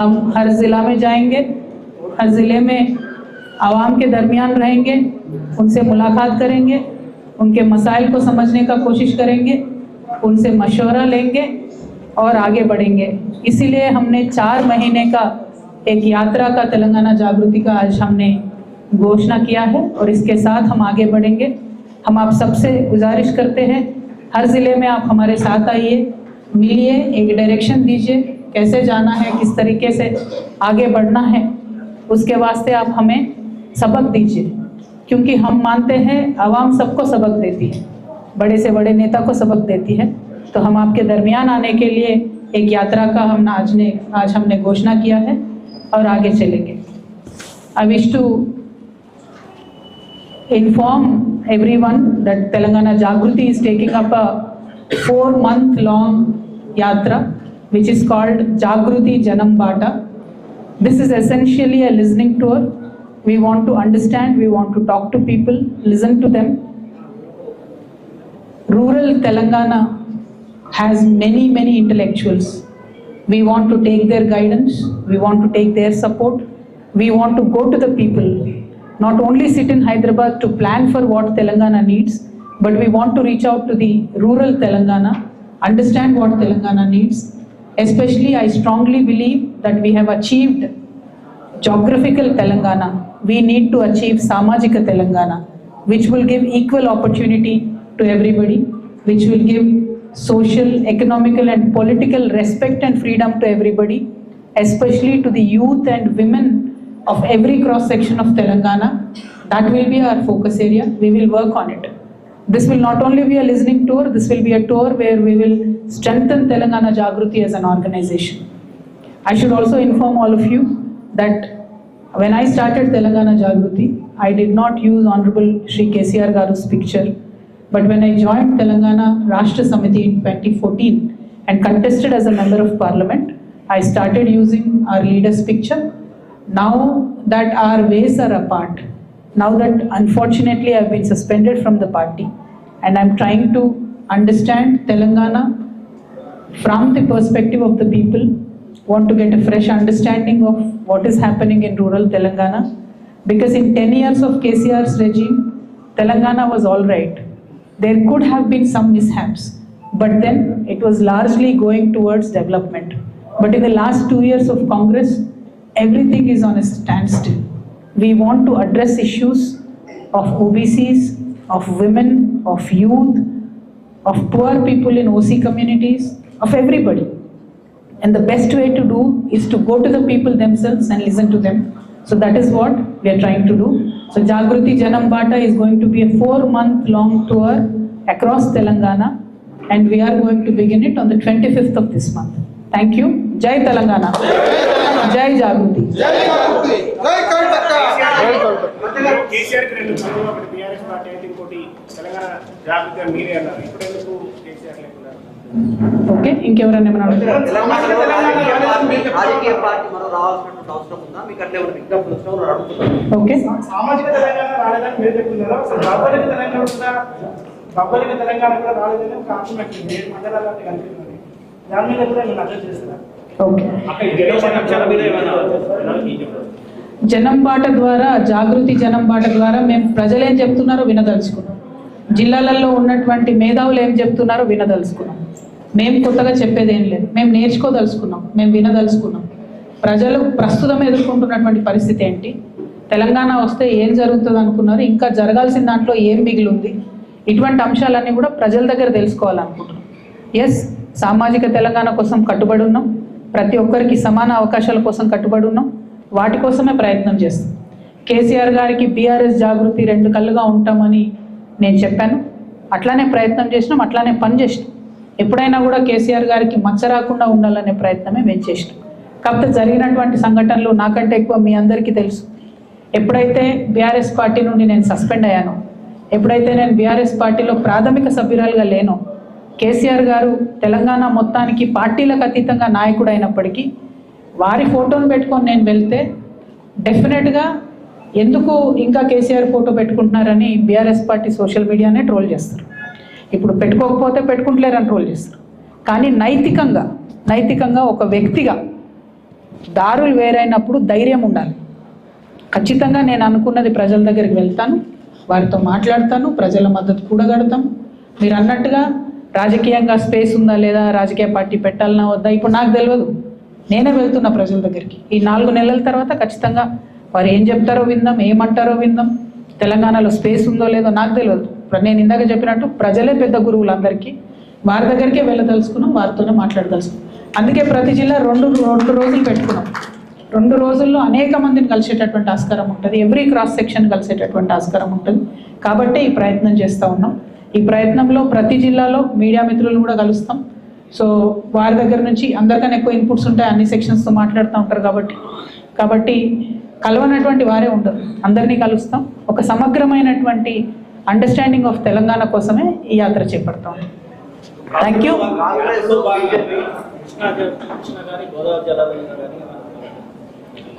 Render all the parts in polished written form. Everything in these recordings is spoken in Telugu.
हम हर ज़िला में जाएंगे, हर ज़िले में आवाम के दरमियान रहेंगे, उनसे मुलाकात करेंगे, उनके मसाइल को समझने का कोशिश करेंगे, उनसे मशवरा लेंगे और आगे बढ़ेंगे। इसीलिए हमने 4 महीने का एक यात्रा का तेलंगाना जागृति का आज हमने घोषणा किया है और इसके साथ हम आगे बढ़ेंगे। हम आप सबसे गुजारिश करते हैं, हर ज़िले में आप हमारे साथ आइए, मिलिए, एक डायरेक्शन दीजिए, कैसे जाना है, किस तरीके से आगे बढ़ना है, उसके वास्ते आप हमें सबक दीजिए, क्योंकि हम मानते हैं आवाम सबको सबक देती है, बड़े से बड़े नेता को सबक देती है। तो हम आपके दरमियान आने के लिए एक यात्रा का आज हमने घोषणा किया है और आगे चलेंगे। I wish to inform everyone that Telangana Jagruti is taking up a 4-month-long yatra, which is called Jagruti Janam Bata. This is essentially a listening tour. We want to understand, we want to talk to people, listen to them. Rural Telangana has many intellectuals. We want to take their guidance, we want to take their support, we want to go to the people, not only sit in Hyderabad to plan for what Telangana needs, but we want to reach out to the rural Telangana, understand what Telangana needs. Especially, I strongly believe that we have achieved geographical Telangana. We need to achieve Samajika Telangana, which will give equal opportunity to everybody, which will give social, economical and political respect and freedom to everybody, especially to the youth and women of every cross section of Telangana. That will be our focus area. We will work on it. This will not only be a listening tour, this will be a tour where we will strengthen Telangana Jagruti as an organization. I should also inform all of you that when I started Telangana Jagruti, I did not use Honorable Shri KCR Garu's picture. But when I joined Telangana Rashtra Samiti in 2014 and contested as a member of parliament, I started using our leader's picture. Now that our ways are apart, now that unfortunately I've been suspended from the party and I'm trying to understand Telangana from the perspective of the people, want to get a fresh understanding of what is happening in rural Telangana, because in 10 years of KCR's regime, Telangana was all right. There could have been some mishaps, but then it was largely going towards development. But in the last 2 years of Congress, everything is on a standstill. We want to address issues of OBCs, of women, of youth, of poor people in OC communities, of everybody. And the best way to do is to go to the people themselves and listen to them. So that is what we are trying to do. So Jagruti Janam Bata is going to be a 4-month-long tour across Telangana, and we are going to begin it on the 25th of this month. Thank you. Jai Telangana. Jai Jagruti. Jai Jagruti. Jai Karnataka. KCR ki rendu parlu apadi BRS party అయితే ఇంకోటి తెలంగాణ జాగృతి అని మీరే అన్నారు. ఇప్పుడు ఎందుకు KCR లేకున్నారు? ఓకే, ఇంకెవరైనా ఏమన్నా రాజకీయ పార్టీ మనం రావాల్సినటువంటి అవసరం ఉందా? మీకు అట్లా ఏమైనా విజ్ఞప్తులు వస్తారో అడుగుతున్నారు. ఓకే, సామాజిక తెలంగాణ రాలేదని మీరు చెప్తున్నారు. అసలు భౌగోళిక తెలంగాణ కూడా రాలేదని ఒక ఆర్గ్యుమెంట్ 7 మండలాల్లో కనిపిస్తుంది. దాని మీద కూడా మీరు అర్థం చేస్తున్నారు. ఓకే, జనం బాట ద్వారా, జాగృతి జనం బాట ద్వారా మేము ప్రజలు ఏం చెప్తున్నారో వినదలుచుకున్నాం, జిల్లాలలో ఉన్నటువంటి మేధావులు ఏం చెప్తున్నారో వినదలుచుకున్నాం. మేము కొత్తగా చెప్పేది ఏం లేదు, మేము నేర్చుకోదలుచుకున్నాం, మేము వినదలుచుకున్నాం. ప్రజలు ప్రస్తుతం ఎదుర్కొంటున్నటువంటి పరిస్థితి ఏంటి, తెలంగాణ వస్తే ఏం జరుగుతుంది అనుకున్నారు, ఇంకా జరగాల్సిన దాంట్లో ఏం మిగిలింది, ఇటువంటి అంశాలన్నీ కూడా ప్రజల దగ్గర తెలుసుకోవాలనుకుంటున్నాం. ఎస్, సామాజిక తెలంగాణ కోసం కట్టుబడి ఉన్నాం, ప్రతి ఒక్కరికి సమాన అవకాశాల కోసం కట్టుబడి ఉన్నాం, వాటి కోసమే ప్రయత్నం చేస్తాం. కేసీఆర్ గారికి బీఆర్ఎస్ జాగృతి 2 కళ్ళుగా ఉంటామని నేను చెప్పాను, అట్లానే ప్రయత్నం చేసినాం, అట్లానే పని చేసినాం. ఎప్పుడైనా కూడా కేసీఆర్ గారికి మచ్చ రాకుండా ఉండాలనే ప్రయత్నమే మేము చేసినాం. కాకపోతే జరిగినటువంటి సంఘటనలు నాకంటే ఎక్కువ మీ అందరికీ తెలుసు. ఎప్పుడైతే బీఆర్ఎస్ పార్టీ నుండి నేను సస్పెండ్ అయ్యానో, ఎప్పుడైతే నేను బీఆర్ఎస్ పార్టీలో ప్రాథమిక సభ్యురాలుగా లేనో, కేసీఆర్ గారు తెలంగాణ మొత్తానికి పార్టీలకు అతీతంగా నాయకుడు అయినప్పటికీ వారి ఫోటోను పెట్టుకొని నేను వెళ్తే డెఫినెట్గా ఎందుకు ఇంకా కేసీఆర్ ఫోటో పెట్టుకుంటున్నారని బీఆర్ఎస్ పార్టీ సోషల్ మీడియానే ట్రోల్ చేస్తారు. ఇప్పుడు పెట్టుకోకపోతే పెట్టుకుంటలేరని ట్రోల్ చేస్తారు. కానీ నైతికంగా ఒక వ్యక్తిగా దారులు వేరైనప్పుడు ధైర్యం ఉండాలి. ఖచ్చితంగా నేను అనుకున్నది ప్రజల దగ్గరికి వెళ్తాను, వారితో మాట్లాడతాను, ప్రజల మద్దతు కూడగడతాం. మీరు అన్నట్టుగా రాజకీయంగా స్పేస్ ఉందా లేదా, రాజకీయ పార్టీ పెట్టాలన్నా వద్దా ఇప్పుడు నాకు తెలియదు. నేనే వెళ్తున్నా ప్రజల దగ్గరికి. ఈ 4 నెలల తర్వాత ఖచ్చితంగా వారు ఏం చెప్తారో విందాం, ఏమంటారో విందాం. తెలంగాణలో స్పేస్ ఉందో లేదో నాకు తెలియదు. నేను ఇందాక చెప్పినట్టు ప్రజలే పెద్ద గురువులు అందరికీ. వారి దగ్గరికే వెళ్ళదలుచుకున్నాం, వారితోనే మాట్లాడదలుచుకున్నాం. అందుకే ప్రతి జిల్లా రెండు రోజులు పెట్టుకున్నాం. 2 రోజుల్లో అనేక మందిని కలిసేటటువంటి ఆస్కారం ఉంటుంది. ఎవ్రీ క్రాస్ సెక్షన్ కలిసేటటువంటి ఆస్కారం ఉంటుంది. కాబట్టి ఈ ప్రయత్నం చేస్తూ ఉన్నాం. ఈ ప్రయత్నంలో ప్రతి జిల్లాలో మీడియా మిత్రులు కూడా కలుస్తాం. సో వారి దగ్గర నుంచి అందరికన్నా ఎక్కువ ఇన్పుట్స్ ఉంటాయి, అన్ని సెక్షన్స్తో మాట్లాడుతూ ఉంటారు. కాబట్టి కలవనటువంటి వారే ఉండరు, అందరినీ కలుస్తాం. ఒక సమగ్రమైనటువంటి అండర్స్టాండింగ్ ఆఫ్ తెలంగాణ కోసమే ఈ యాత్ర చేపడతాం. Thank you.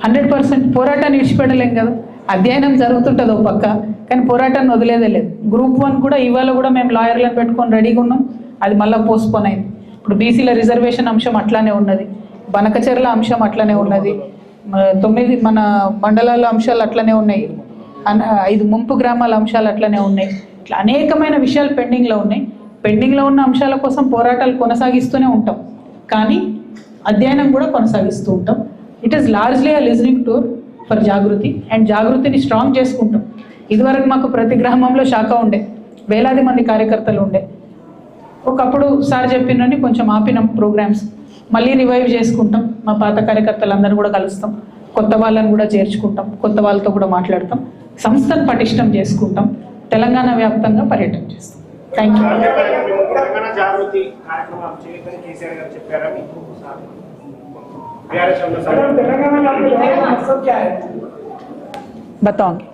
100% పోరాటాన్ని విడిచిపెట్టలేం కదా. అధ్యయనం జరుగుతుంటుంది ఒక పక్క, కానీ పోరాటాన్ని వదిలేదే లేదు. గ్రూప్ 1 కూడా ఇవాళ కూడా మేము లాయర్లను పెట్టుకొని రెడీగా ఉన్నాం. అది మళ్ళీ పోస్ట్పోన్ అయింది. ఇప్పుడు బీసీల రిజర్వేషన్ అంశం అట్లానే ఉన్నది, బనకచెర్ల అంశం అట్లనే ఉన్నది, 9 మన మండలాల అంశాలు అట్లనే ఉన్నాయి, 5 ముంపు గ్రామాల అంశాలు అట్లనే ఉన్నాయి. ఇట్లా అనేకమైన విషయాలు పెండింగ్లో ఉన్నాయి. పెండింగ్లో ఉన్న అంశాల కోసం పోరాటాలు కొనసాగిస్తూనే ఉంటాం, కానీ అధ్యయనం కూడా కొనసాగిస్తూ ఉంటాం. It is largely a listening tour for Jagruti, and జాగృతిని స్ట్రాంగ్ చేసుకుంటాం. ఇదివరకు మాకు ప్రతి గ్రామంలో శాఖ ఉండే, వేలాది మంది కార్యకర్తలు ఉండే. ఒకప్పుడు సార్ చెప్పినని కొంచెం ఆపినాం ప్రోగ్రామ్స్, మళ్ళీ రివైవ్ చేసుకుంటాం. మా పాత కార్యకర్తలందరూ కూడా కలుస్తాం, కొత్త వాళ్ళని కూడా చేర్చుకుంటాం, కొత్త వాళ్ళతో కూడా మాట్లాడతాం, సంస్థను పటిష్టం చేసుకుంటాం, తెలంగాణ వ్యాప్తంగా పర్యటన చేస్తాం. Thank you. తెలంగాణ జాగృతి కార్యక్రమం చేయదని కేసీఆర్ గారు చెప్పారా మీకు? बताऊंगी.